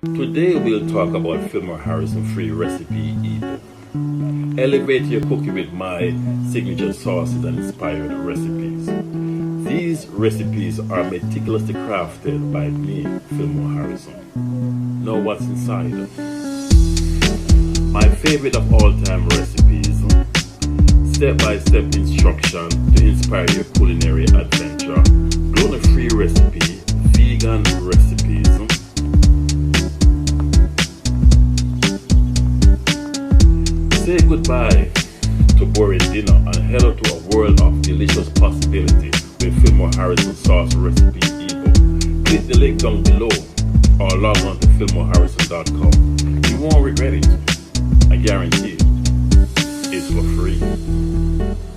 Today we'll talk about Philmore Harrison free recipe ebook. Elevate your cooking with my signature sauces and inspired recipes. These recipes are meticulously crafted by me, Philmore Harrison. Know what's inside? My favorite of all time recipes, step-by-step instruction to inspire your culinary adventure, gluten-free recipe, vegan recipes, say goodbye to boring dinner and head out to a world of delicious possibility with Philmore Harrison sauce recipe ebook. Click the link down below or log on to philmoreharrison.com. You won't regret it. I guarantee it. It's for free.